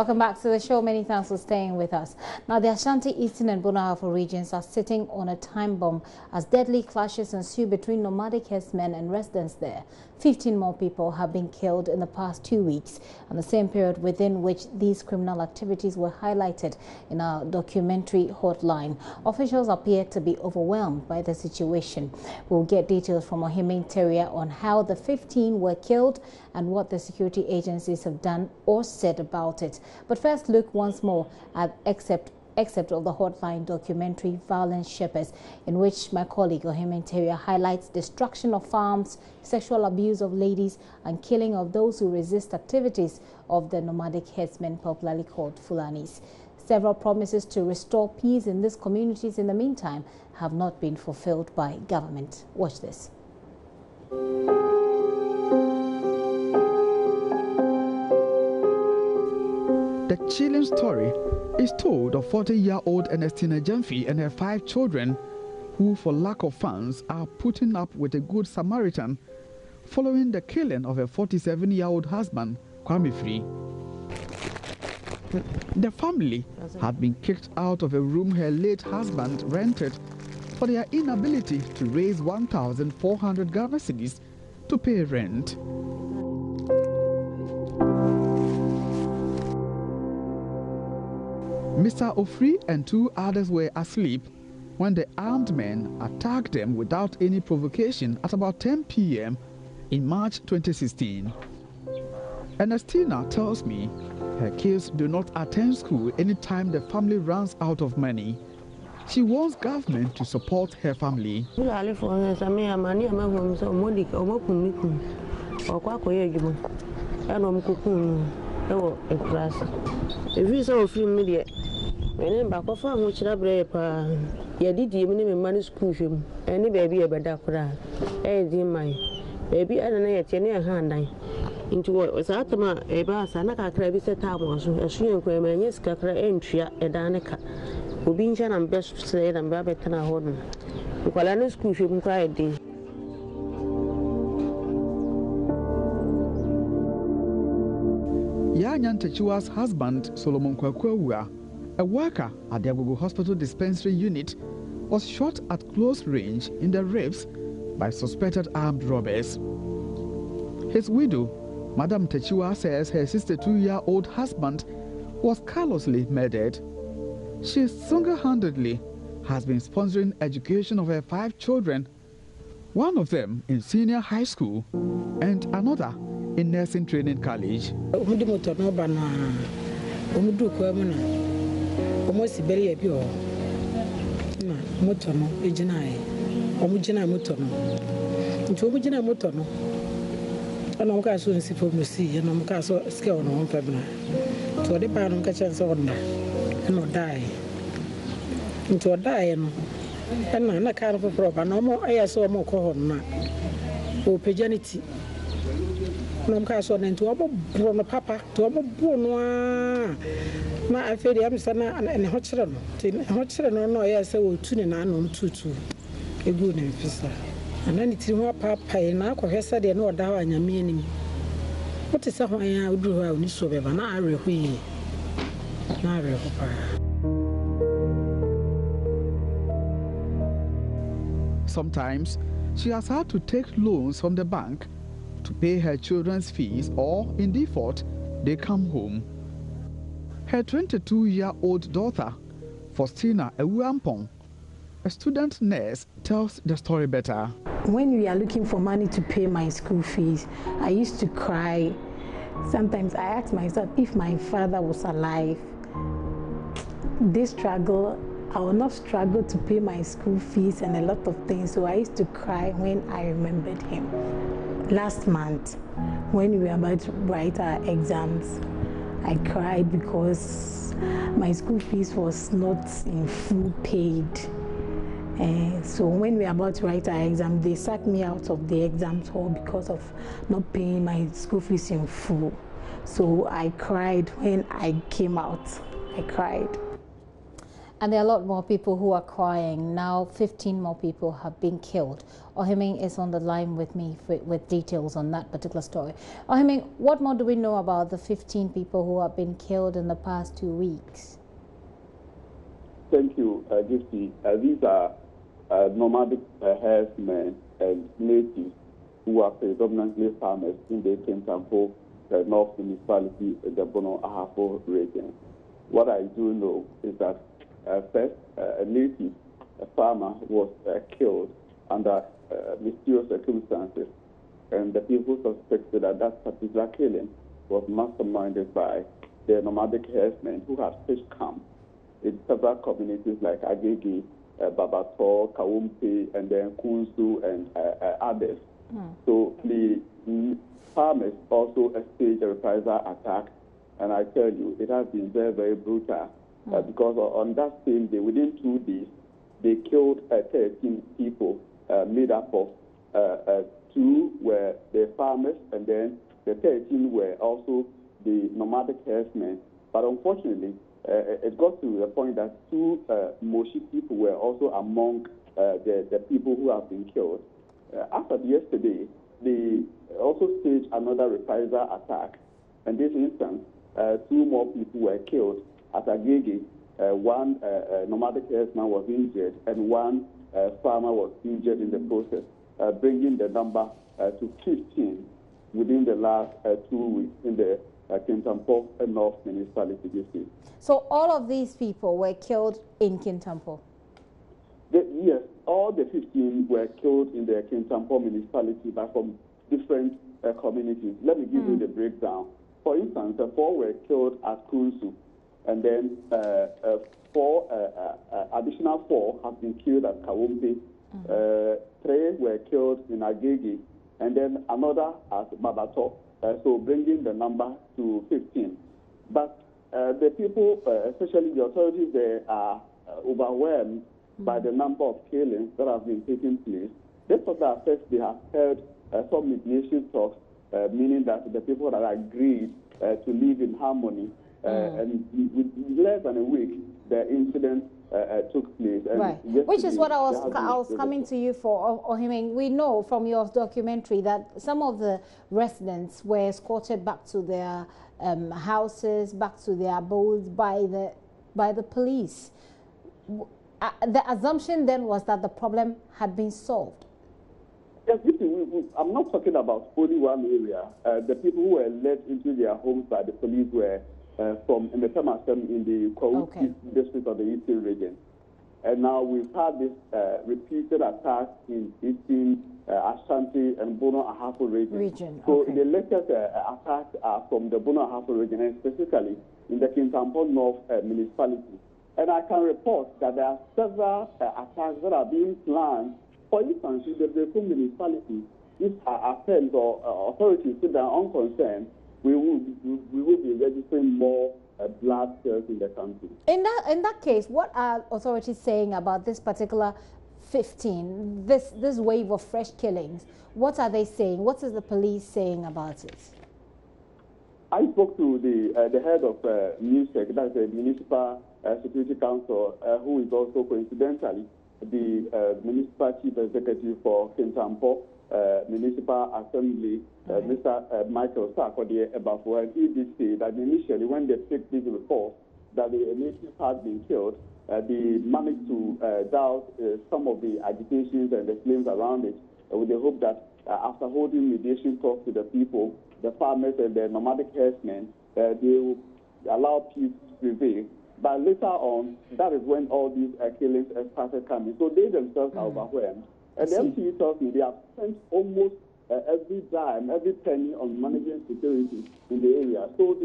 Welcome back to the show. Many thanks for staying with us. Now, the Ashanti, Eastern and Bono regions are sitting on a time bomb as deadly clashes ensue between nomadic herdsmen and residents there. 15 more people have been killed in the past 2 weeks, and the same period within which these criminal activities were highlighted in our documentary Hotline. Officials appear to be overwhelmed by the situation. We'll get details from Ohime Terrier on how the 15 were killed and what the security agencies have done or said about it. But first, look once more at excerpt of the Hotline documentary Violent Shepherds, in which my colleague Ohime Terrier highlights destruction of farms, sexual abuse of ladies, and killing of those who resist activities of the nomadic herdsmen, popularly called Fulanis. Several promises to restore peace in these communities in the meantime have not been fulfilled by government. Watch this. The chilling story is told of 40-year-old Ernestina Jemfi and her 5 children who, for lack of funds, are putting up with a good Samaritan following the killing of her 47-year-old husband, Kwame Free. The family had been kicked out of a room her late husband rented for their inability to raise 1,400 Ghana cedis to pay rent. Mr. Ofri and 2 others were asleep when the armed men attacked them without any provocation at about 10 p.m. in March 2016. Ernestina tells me her kids do not attend school anytime the family runs out of money. She wants government to support her family. When back of farm which I did even money school film, any baby a better cry. Dear my baby, I don't know yet any hand into what was Atama, a bass, and a crabby set up was a swing where my yes, Cacra entry a Danica, who being and best sled and Babetana Horton. While I know school film cried. Yanyan Techua's husband, Solomon Kwakwewua, a worker at the Agogo Hospital Dispensary Unit, was shot at close range in the ribs by suspected armed robbers. His widow, Madam Techua, says her 62-year-old husband was callously murdered. She single-handedly has been sponsoring education of her 5 children, one of them in senior high school and another in nursing training college. Almost very pure. Motono, Ejinai, Omujina Motono. Into Omujina Motono. And I'm soon see for Musi, and I'm castle scale on one pebble. To the pound catch us on and not die. Into a die, and I'm not kind of a proper. No more, I saw more corn. Oh, paganity. No castle into a brown papa to a bone. I feel the Amsterdam and Hotchron. Hotchron, no, yes, I will tune in an tutu. A good officer. And then it's more papa and I confess I know down and your meaning. What is something I would do? I will so ever now. Sometimes she has had to take loans from the bank to pay her children's fees, or in default, they come home. Her 22-year-old daughter, Faustina Ewuampong, a student nurse, tells the story better. When we are looking for money to pay my school fees, I used to cry. Sometimes I asked myself, if my father was alive, this struggle, I will not struggle to pay my school fees and a lot of things. So I used to cry when I remembered him. Last month, when we were about to write our exams, I cried because my school fees was not in full paid. So when we were about to write our exam, they sacked me out of the exam hall because of not paying my school fees in full. So I cried when I came out. I cried. And there are a lot more people who are crying. Now 15 more people have been killed. Ohiming is on the line with me with details on that particular story. Ohiming, what more do we know about the 15 people who have been killed in the past 2 weeks? Thank you, Gifty. These are nomadic herdsmen and natives who are predominantly farmers in the Kintampo North Municipality, the Bono Ahafo region. What I do know is that first, a native farmer was killed under mysterious circumstances, and the people suspected that that particular killing was masterminded by the nomadic herdsmen who have fish camps in several communities like Agege, Babato, Kawumpe, and then Kunsu and others. So the farmers also staged a reprisal attack, and I tell you, it has been very, very brutal. Because on that same day, within 2 days, they killed 13 people, made up of 2 were the farmers, and then the 13 were also the nomadic herdsmen. But unfortunately, it got to the point that 2 Moshi people were also among the people who have been killed. After yesterday, they also staged another reprisal attack. In this instance, 2 more people were killed at Agege. 1 nomadic herdsman was injured, and 1 farmer was injured in the process, bringing the number to 15 within the last 2 weeks in the Kintampo North Municipality. So all of these people were killed in Kintampo? Yes, all the 15 were killed in the Kintampo Municipality, but from different communities. Let me give you the breakdown. For instance, 4 were killed at Kunsu, and then additional 4 have been killed at Kawumpe. 3 were killed in Agege, and then another at Babato. So bringing the number to 15. But the people, especially the authorities there, are overwhelmed by the number of killings that have been taking place. This was at first they have held some mediation talks, meaning that the people that agreed to live in harmony, and with less than a week, the incident took place. And right, which is what I was coming to you for, Ohiming. We know from your documentary that some of the residents were escorted back to their houses, back to their abodes by the police. The assumption then was that the problem had been solved. Yes, I'm not talking about only one area. The people who were led into their homes by the police were from Emetemasem in the Kwau district of the Eastern region. And now we've had this repeated attacks in Eastern Ashanti and Bono Ahafo region. So the latest attacks are from the Bono Ahafo region, and specifically in the Kintampo North municipality. And I can report that there are several attacks that are being planned. For instance, in the Brekum municipality, if attempts or authorities sit down unconcerned, we will be registering more blood cells in the country. In that case, what are authorities saying about this particular 15, this wave of fresh killings? What are they saying? What is the police saying about it? I spoke to the head of MUSEC, that's the Municipal Security Council, who is also coincidentally the Municipal Chief Executive for Kintampo Municipal Assembly, Mr. Michael Sarkodie Ebafo, and he did say that initially when they picked this report that the natives had been killed, they managed to doubt some of the agitations and the claims around it, with the hope that after holding mediation talks to the people, the farmers and the nomadic herdsmen, they will allow peace to prevail. But later on, that is when all these killings started coming. So they themselves are overwhelmed. And the MTE tells me they have spent almost every dime, every penny on managing security in the area. So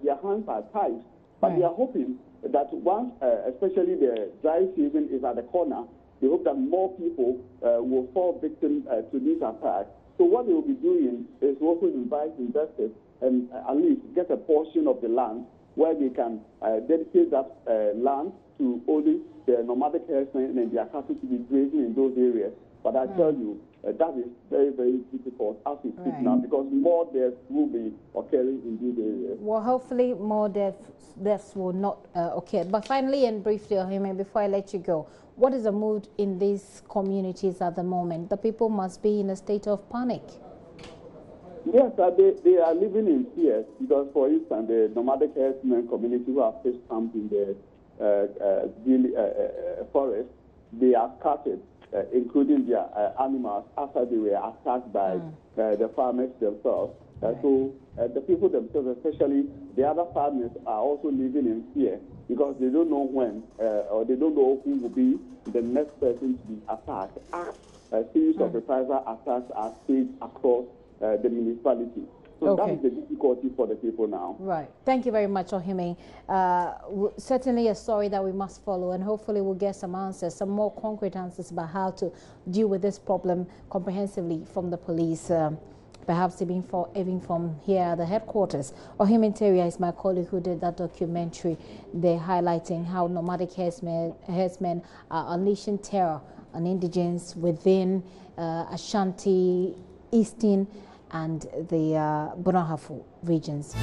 their hands are tied. But they are hoping that once, especially the dry season is at the corner, they hope that more people will fall victim to these attacks. So what they will be doing is also invite investors and at least get a portion of the land where they can dedicate that land to only the nomadic herdsmen and their cattle to be grazing in those areas. But I tell you, that is very, very difficult as we speak now, because more deaths will be occurring in these areas. Well, hopefully more deaths will not occur. But finally and briefly, Ohime, before I let you go, what is the mood in these communities at the moment? The people must be in a state of panic. Yes, they are living in fear because, for instance, the nomadic herdsmen community who have pitched camp in the forest, they are scattered, including their animals, after they were attacked by the farmers themselves. So the people themselves, especially the other farmers, are also living in fear because they don't know when or they don't know who will be the next person to be attacked. A series of reprisal attacks are staged across the municipality. So that is the difficulty for the people now. Right. Thank you very much, Ohime. Certainly a story that we must follow, and hopefully we'll get some answers, some more concrete answers about how to deal with this problem comprehensively from the police, perhaps even from here at the headquarters. Ohime Teria is my colleague who did that documentary. They're highlighting how nomadic herdsmen are unleashing terror on indigents within Ashanti, Eastern and the Bonahafo regions.